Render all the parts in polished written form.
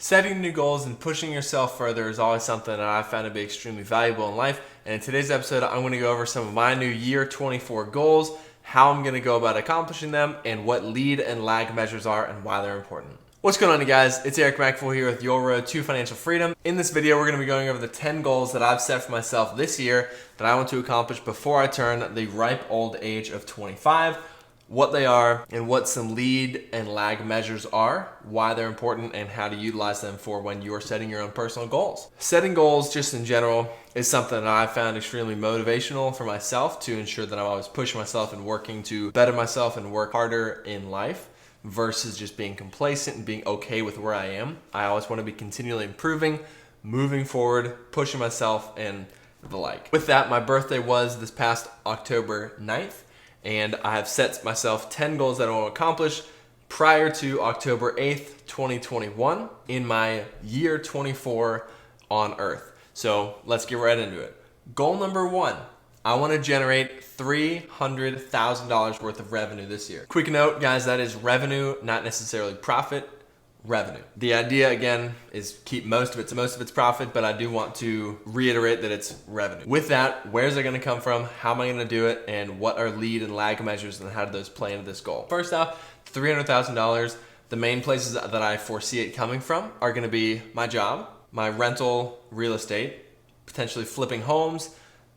Setting new goals and pushing yourself further is always something that I've found to be extremely valuable in life. And in today's episode, I'm going to go over some of my new year 24 goals, how I'm going to go about accomplishing them, and what lead and lag measures are and why they're important. What's going on, you guys? It's Eric McFull here with Your Road to Financial Freedom. In this video, we're going to be going over the 10 goals that I've set for myself this year that I want to accomplish before I turn the ripe old age of 25. What they are and what some lead and lag measures are, why they're important, and how to utilize them for when you're setting your own personal goals. Setting goals just in general is something that I found extremely motivational for myself to ensure that I'm always pushing myself and working to better myself and work harder in life versus just being complacent and being okay with where I am. I always want to be continually improving, moving forward, pushing myself, and the like. With that, my birthday was this past October 9th. And I have set myself 10 goals that I want to accomplish prior to October 8th, 2021 in my year 24 on Earth. So let's get right into it. Goal number 1, I want to generate $300,000 worth of revenue this year. Quick note, guys, that is revenue, not necessarily profit. Revenue. The idea, again, is keep most of it's profit, but I do want to reiterate that it's revenue. With that, where's it going to come from? How am I going to do it? And what are lead and lag measures, and how do those play into this goal? First off, $300,000. The main places that I foresee it coming from are going to be my job, my rental real estate, potentially flipping homes,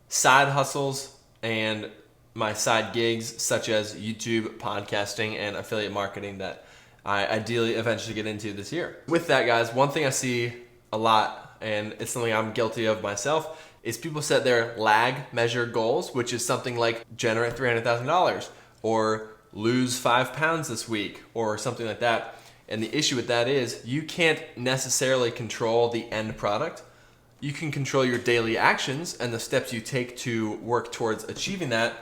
side hustles, and my side gigs such as YouTube, podcasting, and affiliate marketing that I ideally eventually get into this year. With that, guys, one thing I see a lot, and it's something I'm guilty of myself, is people set their lag measure goals, which is something like generate $300,000 or lose 5 pounds this week or something like that. And the issue with that is you can't necessarily control the end product. You can control your daily actions and the steps you take to work towards achieving that,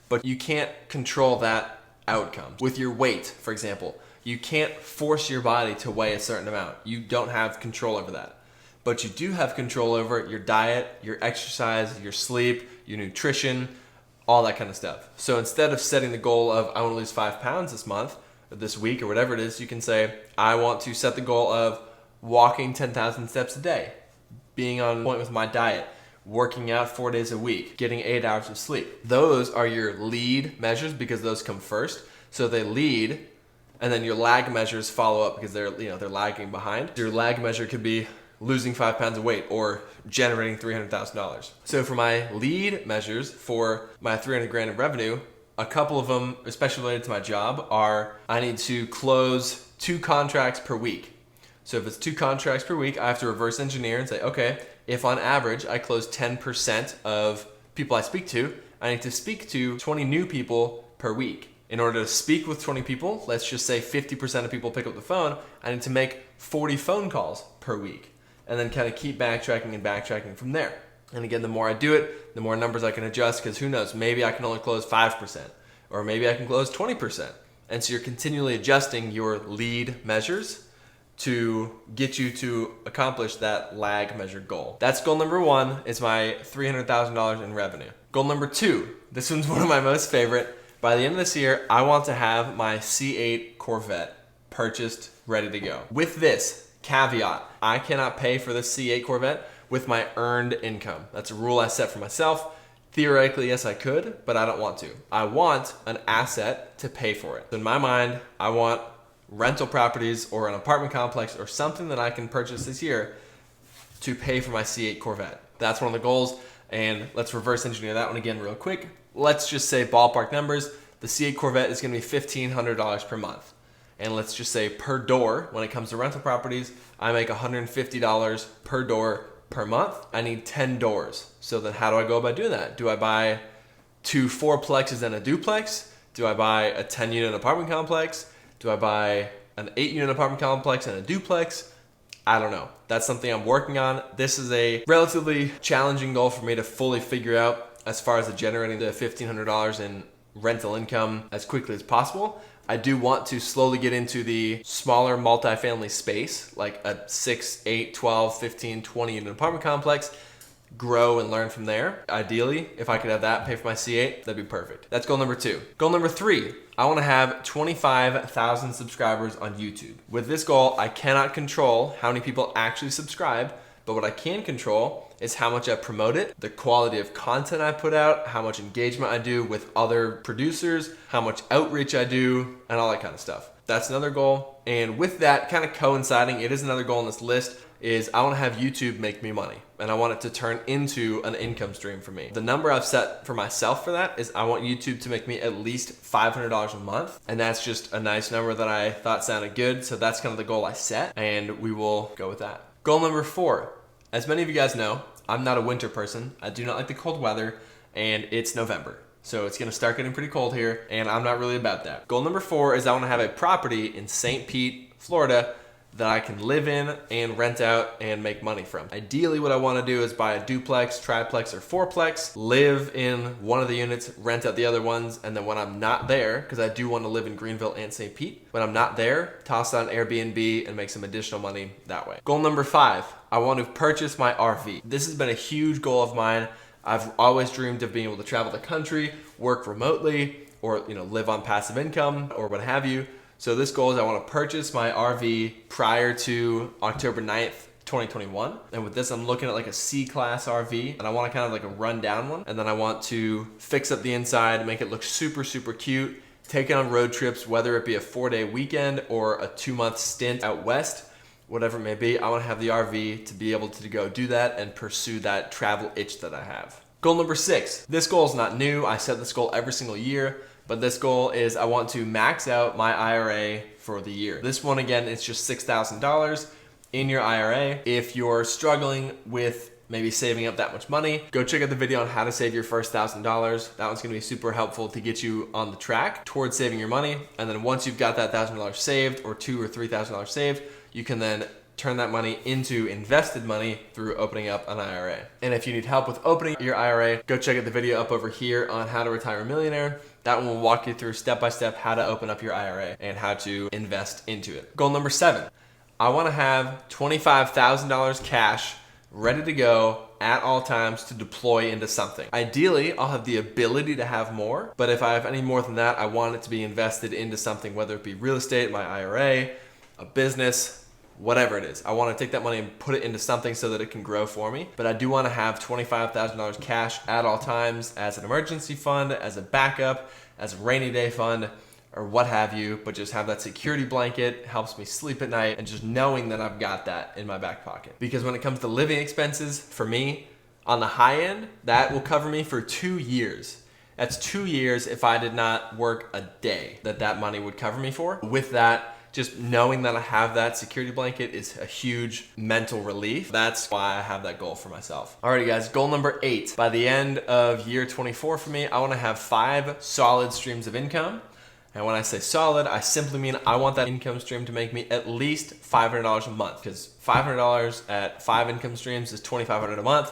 but you can't control that outcome. With your weight, for example, you can't force your body to weigh a certain amount. You don't have control over that. But you do have control over your diet, your exercise, your sleep, your nutrition, all that kind of stuff. So instead of setting the goal of I want to lose 5 pounds this month, or this week, or whatever it is, you can say, I want to set the goal of walking 10,000 steps a day, being on point with my diet, working out 4 days a week, getting 8 hours of sleep. Those are your lead measures because those come first. So they lead, and then your lag measures follow up because they're lagging behind. Your lag measure could be losing 5 pounds of weight or generating $300,000. So for my lead measures for my 300 grand in revenue, a couple of them, especially related to my job, are I need to close 2 contracts per week. So if it's 2 contracts per week, I have to reverse engineer and say, okay, if on average I close 10% of people I speak to, I need to speak to 20 new people per week. In order to speak with 20 people, let's just say 50% of people pick up the phone, I need to make 40 phone calls per week. And then kind of keep backtracking from there. And again, the more I do it, the more numbers I can adjust, because who knows, maybe I can only close 5%, or maybe I can close 20%. And so you're continually adjusting your lead measures to get you to accomplish that lag measure goal. That's goal number 1, is my $300,000 in revenue. Goal number 2, this one's one of my most favorite. By the end of this year, I want to have my C8 Corvette purchased, ready to go. With this caveat, I cannot pay for this C8 Corvette with my earned income. That's a rule I set for myself. Theoretically, yes, I could, but I don't want to. I want an asset to pay for it. In my mind, I want rental properties or an apartment complex or something that I can purchase this year to pay for my C8 Corvette. That's one of the goals, and let's reverse engineer that one again real quick. Let's just say ballpark numbers. The C8 Corvette is going to be $1,500 per month. And let's just say per door, when it comes to rental properties, I make $150 per door per month. I need 10 doors. So then how do I go about doing that? Do I buy 2 fourplexes and a duplex? Do I buy a 10-unit apartment complex? Do I buy an 8-unit apartment complex and a duplex? I don't know. That's something I'm working on. This is a relatively challenging goal for me to fully figure out as far as generating the $1,500 in rental income as quickly as possible. I do want to slowly get into the smaller multifamily space, like a 6, 8, 12, 15, 20 unit apartment complex. grow and learn from there. Ideally, if I could have that, pay for my C8, that'd be perfect. That's goal number 2. Goal number 3, I want to have 25,000 subscribers on YouTube. With this goal, I cannot control how many people actually subscribe, but what I can control is how much I promote it, the quality of content I put out, how much engagement I do with other producers, how much outreach I do, and all that kind of stuff. That's another goal. And with that kind of coinciding, it is another goal on this list, is I want to have YouTube make me money, and I want it to turn into an income stream for me. The number I've set for myself for that is I want YouTube to make me at least $500 a month, and that's just a nice number that I thought sounded good, so that's kind of the goal I set, and we will go with that. Goal number 4, as many of you guys know, I'm not a winter person. I do not like the cold weather, and it's November. So it's gonna start getting pretty cold here, and I'm not really about that. Goal number 4 is I wanna have a property in St. Pete, Florida, that I can live in and rent out and make money from. Ideally, what I wanna do is buy a duplex, triplex, or fourplex, live in one of the units, rent out the other ones, and then when I'm not there, because I do wanna live in Greenville and St. Pete, when I'm not there, toss out an Airbnb and make some additional money that way. Goal number 5, I want to purchase my RV. This has been a huge goal of mine. I've always dreamed of being able to travel the country, work remotely, or live on passive income or what have you. So this goal is I want to purchase my RV prior to October 9th, 2021. And with this, I'm looking at like a C-class RV, and I want to kind of like a rundown one. And then I want to fix up the inside, make it look super, super cute, take it on road trips, whether it be a 4-day weekend or a 2-month stint out west, whatever it may be. I want to have the RV to be able to go do that and pursue that travel itch that I have. Goal number 6. This goal is not new. I set this goal every single year, but this goal is I want to max out my IRA for the year. This one, again, it's just $6,000 in your IRA. If you're struggling with maybe saving up that much money, go check out the video on how to save your first $1,000. That one's gonna be super helpful to get you on the track towards saving your money. And then once you've got that $1,000 saved, or $2,000 or $3,000 saved, you can then turn that money into invested money through opening up an IRA. And if you need help with opening your IRA, go check out the video up over here on how to retire a millionaire. That one will walk you through step-by-step how to open up your IRA and how to invest into it. Goal number 7, I wanna have $25,000 cash ready to go at all times to deploy into something. Ideally, I'll have the ability to have more, but if I have any more than that, I want it to be invested into something, whether it be real estate, my IRA, a business, whatever it is. I want to take that money and put it into something so that it can grow for me. But I do want to have $25,000 cash at all times as an emergency fund, as a backup, as a rainy day fund, or what have you. But just have that security blanket, helps me sleep at night, and just knowing that I've got that in my back pocket. Because when it comes to living expenses, for me, on the high end, that will cover me for 2 years. That's 2 years if I did not work a day that money would cover me for. With that, just knowing that I have that security blanket is a huge mental relief. That's why I have that goal for myself. Alrighty guys, goal number 8. By the end of year 24 for me, I wanna have 5 solid streams of income. And when I say solid, I simply mean I want that income stream to make me at least $500 a month, because $500 at 5 income streams is $2,500 a month.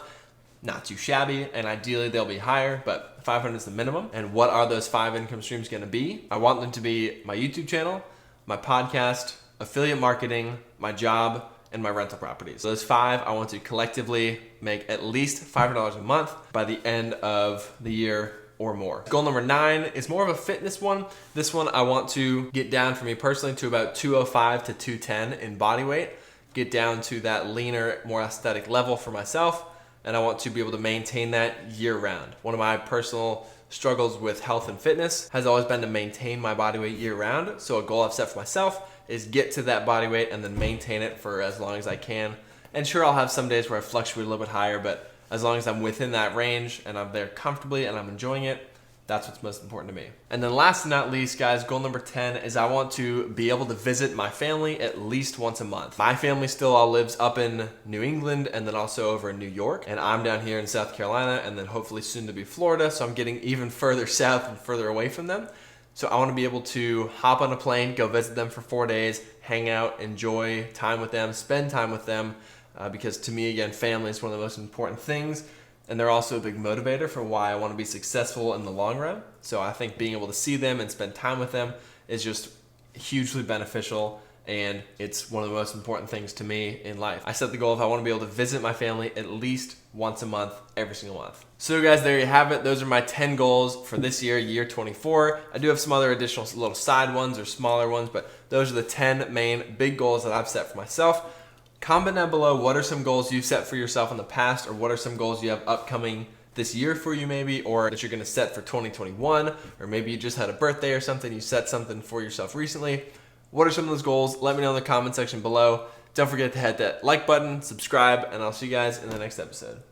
Not too shabby, and ideally they'll be higher, but 500 is the minimum. And what are those 5 income streams gonna be? I want them to be my YouTube channel, my podcast, affiliate marketing, my job, and my rental properties. So those 5, I want to collectively make at least $500 a month by the end of the year or more. Goal number 9 is more of a fitness one. This one I want to get down for me personally to about 205 to 210 in body weight, get down to that leaner, more aesthetic level for myself, and I want to be able to maintain that year round. One of my personal struggles with health and fitness has always been to maintain my body weight year round. So a goal I've set for myself is get to that body weight and then maintain it for as long as I can. And sure, I'll have some days where I fluctuate a little bit higher, but as long as I'm within that range and I'm there comfortably and I'm enjoying it, that's what's most important to me. And then last but not least, guys, goal number 10 is I want to be able to visit my family at least once a month. My family still all lives up in New England and then also over in New York. And I'm down here in South Carolina and then hopefully soon to be Florida. So I'm getting even further south and further away from them. So I want to be able to hop on a plane, go visit them for 4 days, hang out, enjoy time with them, spend time with them. Because to me, again, family is one of the most important things. And they're also a big motivator for why I want to be successful in the long run. So I think being able to see them and spend time with them is just hugely beneficial. and it's one of the most important things to me in life. I set the goal if I want to be able to visit my family at least once a month, every single month. So guys, there you have it. Those are my 10 goals for this year, year 24. I do have some other additional little side ones or smaller ones, but those are the 10 main big goals that I've set for myself. Comment down below, what are some goals you've set for yourself in the past, or what are some goals you have upcoming this year for you maybe, or that you're gonna set for 2021, or maybe you just had a birthday or something, you set something for yourself recently. What are some of those goals? Let me know in the comment section below. Don't forget to hit that like button, subscribe, and I'll see you guys in the next episode.